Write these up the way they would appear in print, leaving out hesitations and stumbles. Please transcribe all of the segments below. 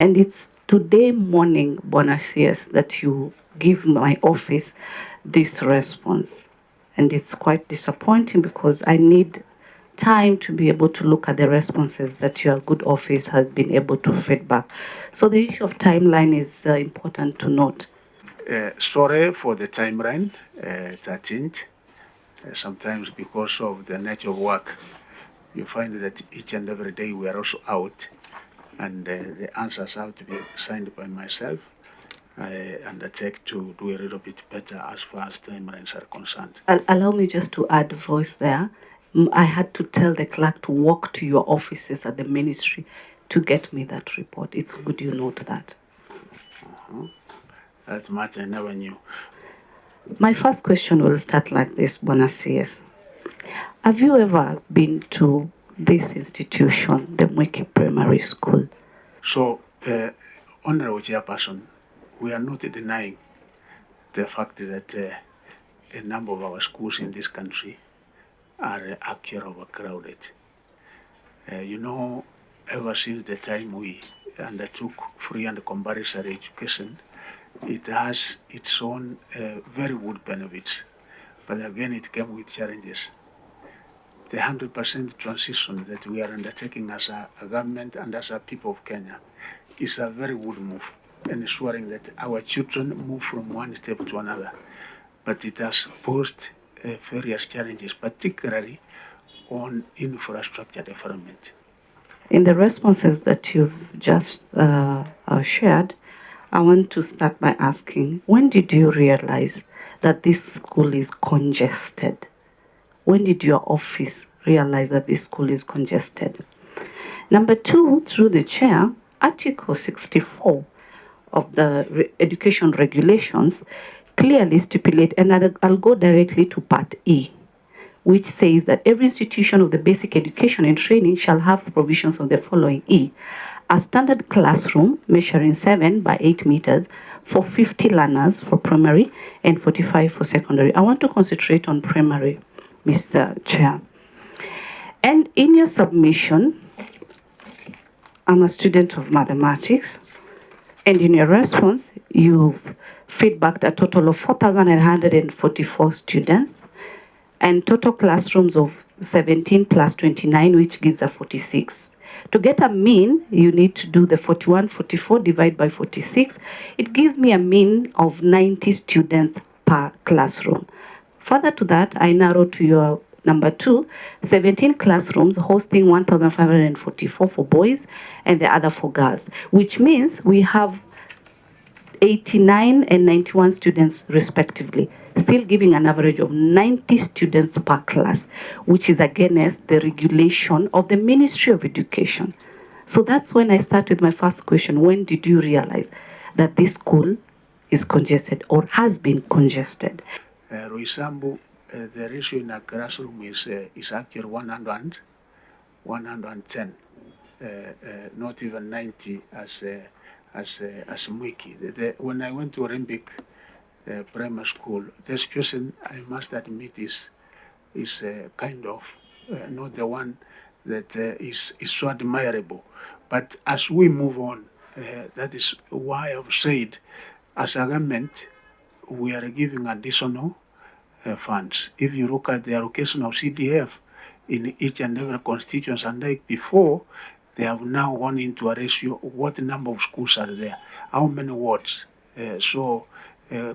And it's today morning, Bonacious, that you give my office this response. And it's quite disappointing because I need time to be able to look at the responses that your good office has been able to feedback. So the issue of timeline is important to note. Sorry for the timeline that changed. Sometimes because of the nature of work, you find that each and every day we are also out, and the answers have to be signed by myself. I undertake to do a little bit better as far as timelines are concerned. Allow me just to add voice there. I had to tell the clerk to walk to your offices at the ministry to get me that report. It's good you note that. That much I never knew. My first question will start like this, Bonacious. Have you ever been to this institution, the Mwiki Primary School? So, Honorable Chairperson, we are not denying the fact that a number of our schools in this country are actually overcrowded. Ever since the time we undertook free and compulsory education, it has its own very good benefits. But again, it came with challenges. The 100% transition that we are undertaking as a government and as a people of Kenya is a very good move, ensuring that our children move from one step to another. But it has posed various challenges, particularly on infrastructure development. In the responses that you've just shared, I want to start by asking, when did you realize that this school is congested? When did your office realize that this school is congested? Number two, through the chair, Article 64 of the education regulations clearly stipulate, and I'll go directly to Part E, which says that every institution of the basic education and training shall have provisions of the following. E, a standard classroom measuring 7 by 8 meters for 50 learners for primary and 45 for secondary. I want to concentrate on primary, Mr. Chair. And in your submission, I'm a student of mathematics, and in your response, you've feedbacked a total of 4,144 students and total classrooms of 17 plus 29, which gives a 46. To get a mean, you need to do the 41, 44 divided by 46. It gives me a mean of 90 students per classroom. Further to that, I narrow to your number two, 17 classrooms hosting 1,544 for boys and the other for girls, which means we have 89 and 91 students respectively, still giving an average of 90 students per class, which is against the regulation of the Ministry of Education. So that's when I start with my first question. When did you realize that this school is congested or has been congested? Roisambu, the ratio in a classroom is actually 110, not even 90 as Mwiki. When I went to Olympic primary school, the situation, I must admit, is kind of not the one that is so admirable. But as we move on, that is why I've said, as a government, we are giving additional funds. If you look at the allocation of CDF in each and every constituency, and like before, they have now gone into a ratio of what number of schools are there, how many wards.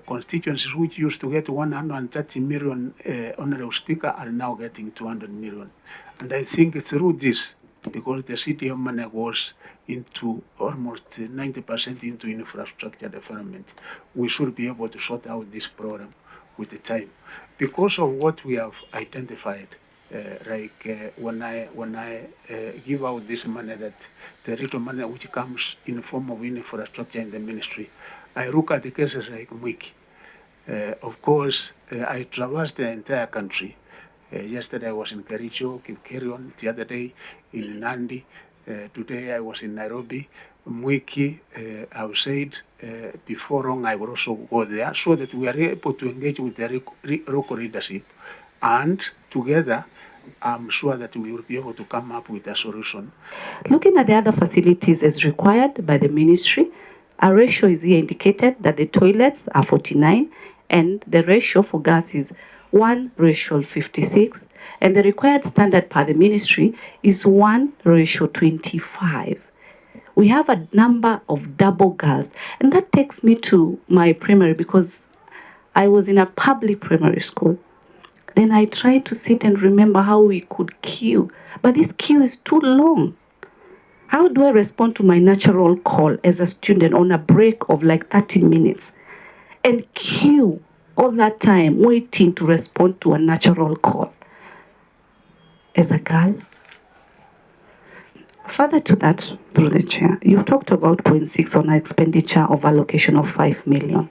Constituencies which used to get 130 million, Honorable Speaker, are now getting 200 million. And I think through this, because the CDF money goes into almost 90% into infrastructure development, we should be able to sort out this problem with the time. Because of what we have identified, when I give out this money, that the little money which comes in the form of infrastructure in the ministry, I look at the cases like Mwiki. Of course, I traversed the entire country. Yesterday I was in Kericho, Kirion, the other day in Nandi. Today I was in Nairobi. Mwiki, I've said before long I will also go there so that we are able to engage with the local leadership, and together I'm sure that we will be able to come up with a solution. Looking at the other facilities as required by the ministry, a ratio is here indicated that the toilets are 49 and the ratio for girls is 1:56, and the required standard per the ministry is 1:25. We have a number of double girls, and that takes me to my primary, because I was in a public primary school. Then I tried to sit and remember how we could queue, but this queue is too long. How do I respond to my natural call as a student on a break of like 30 minutes and queue all that time waiting to respond to a natural call as a girl? Further to that, through the chair, you've talked about 0.6 on an expenditure of allocation of 5 million.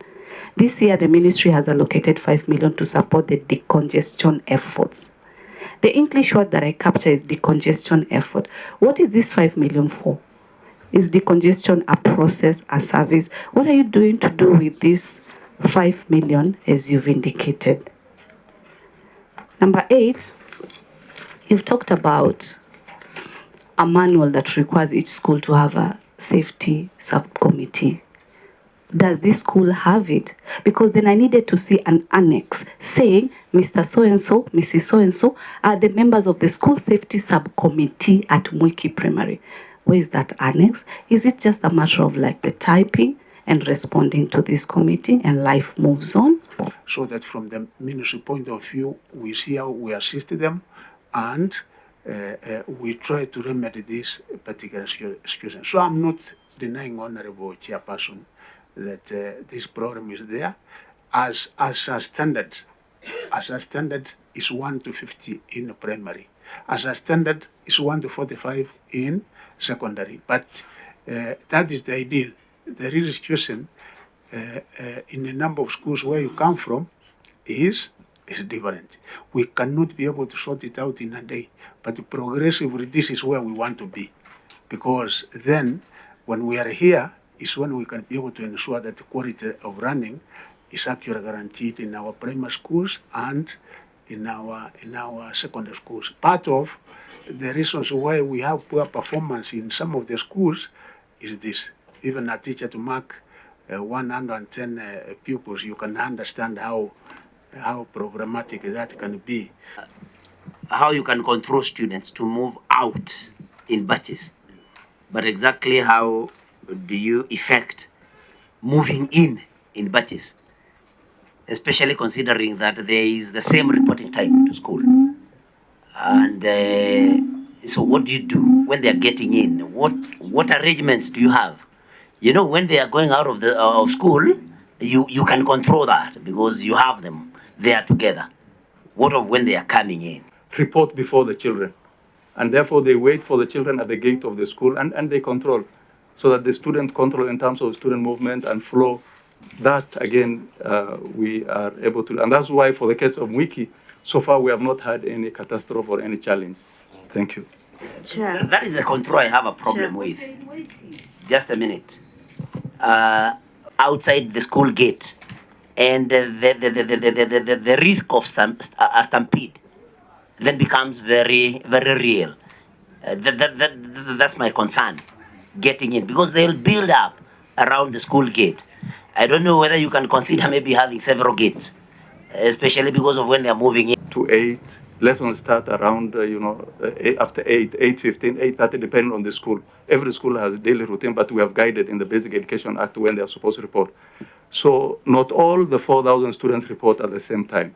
This year, the ministry has allocated 5 million to support the decongestion efforts. The English word that I capture is decongestion effort. What is this 5 million for? Is decongestion a process, a service? What are you doing to do with this 5 million as you've indicated? Number 8, you've talked about a manual that requires each school to have a safety subcommittee. Does this school have it? Because then I needed to see an annex saying Mr. So-and-so, Mrs. So-and-so are the members of the school safety subcommittee at Mwiki Primary. Where is that annex? Is it just a matter of like the typing and responding to this committee and life moves on? So that from the ministry point of view, we see how we assist them and we try to remedy this particular situation. So I'm not denying Honorable Chairperson that this program is there. As a standard is 1 to 50 in primary. As a standard is 1 to 45 in secondary. But that is the ideal. The real situation in a number of schools where you come from is different. We cannot be able to sort it out in a day, but progressively this is where we want to be. Because then when we are here is when we can be able to ensure that the quality of running is actually guaranteed in our primary schools and in our secondary schools. Part of the reasons why we have poor performance in some of the schools is this. Even a teacher to mark 110 pupils, you can understand how problematic that can be. How you can control students to move out in batches, but exactly how do you effect moving in batches, especially considering that there is the same reporting time to school. And so what do you do when they are getting in? What arrangements do you have? You know, when they are going out of school, you can control that because you have them there together. What of when they are coming in? Report before the children. And therefore they wait for the children at the gate of the school and they control, so that the student control in terms of student movement and flow. That again, we are able to, and that's why for the case of Wiki, so far we have not had any catastrophe or any challenge. Thank you. Chair. That is a control I have a problem with. Just a minute. Outside the school gate, and the risk of a stampede then becomes very, very real. That's my concern, getting in, because they'll build up around the school gate. I don't know whether you can consider maybe having several gates, especially because of when they're moving in. To 8, lessons start around, after 8, 8:15, 8:30, depending on the school. Every school has a daily routine, but we have guided in the Basic Education Act when they are supposed to report. So not all the 4,000 students report at the same time.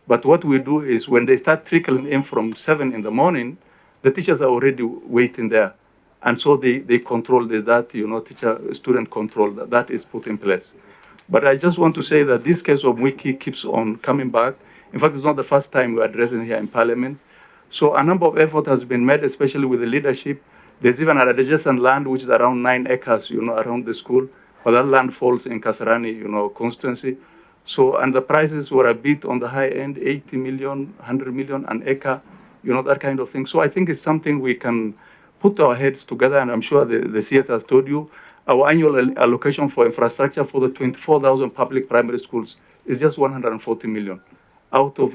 But what we do is when they start trickling in from 7 in the morning, the teachers are already waiting there. And so they control this, that, teacher-student control, that is put in place. But I just want to say that this case of Wiki keeps on coming back. In fact, it's not the first time we're addressing it here in Parliament. So a number of effort has been made, especially with the leadership. There's even an adjacent land, which is around 9 acres, around the school. But that land falls in Kasarani, constituency. So, and the prices were a bit on the high end, 80 million, 100 million an acre, that kind of thing. So I think it's something we can put our heads together, and I'm sure the CS has told you, our annual allocation for infrastructure for the 24,000 public primary schools is just 140 million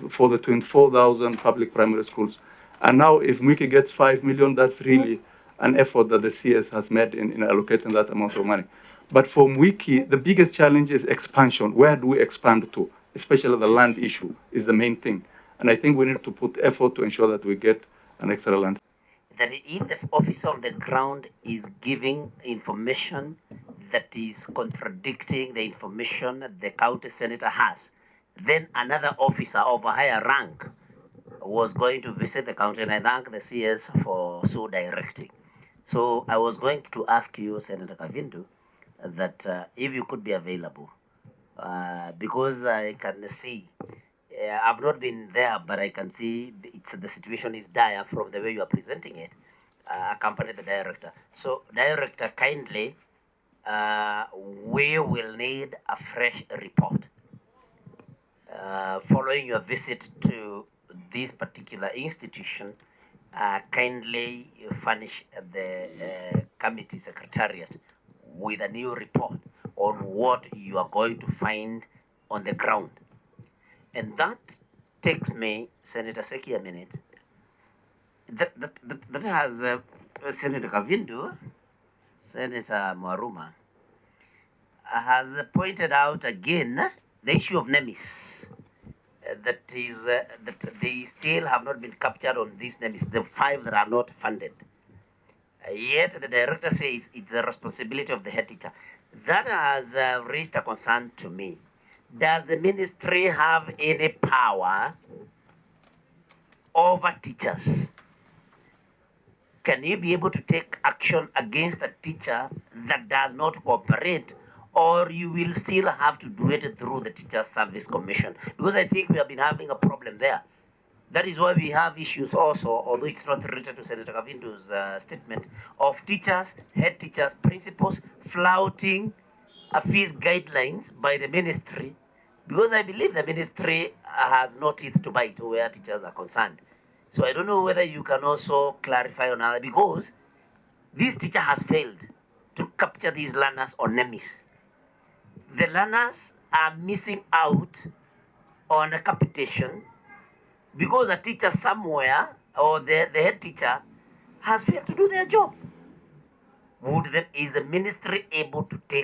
for the 24,000 public primary schools. And now if Mwiki gets 5 million, that's really an effort that the CS has made in allocating that amount of money. But for Mwiki, the biggest challenge is expansion. Where do we expand to? Especially the land issue is the main thing. And I think we need to put effort to ensure that we get an extra land. That if the officer on the ground is giving information that is contradicting the information the county senator has, then another officer of a higher rank was going to visit the county, and I thank the CS for so directing. So I was going to ask you, Senator Kavindu, that if you could be available, because I can see, I've not been there, but I can see the situation is dire from the way you are presenting it. Accompany the director. So, director, kindly, we will need a fresh report following your visit to this particular institution. Kindly furnish the committee secretariat with a new report on what you are going to find on the ground. And that takes me, Senator Seki, a minute. That has Senator Kavindu, Senator Mwaruma, has pointed out again the issue of NEMIS. That is that they still have not been captured on these NEMIS, the 5 that are not funded. Yet the director says it's the responsibility of the head teacher. That has raised a concern to me. Does the ministry have any power over teachers? Can you be able to take action against a teacher that does not cooperate, or you will still have to do it through the Teacher Service Commission? Because I think we have been having a problem there. That is why we have issues also, although it's not related to Senator Kavindu's statement, of teachers, head teachers, principals flouting fees guidelines by the ministry, because I believe the ministry has no teeth to bite where teachers are concerned. So I don't know whether you can also clarify on that, because this teacher has failed to capture these learners on NEMIS. The learners are missing out on a capitation because a teacher somewhere, or the head teacher, has failed to do their job. Is the ministry able to take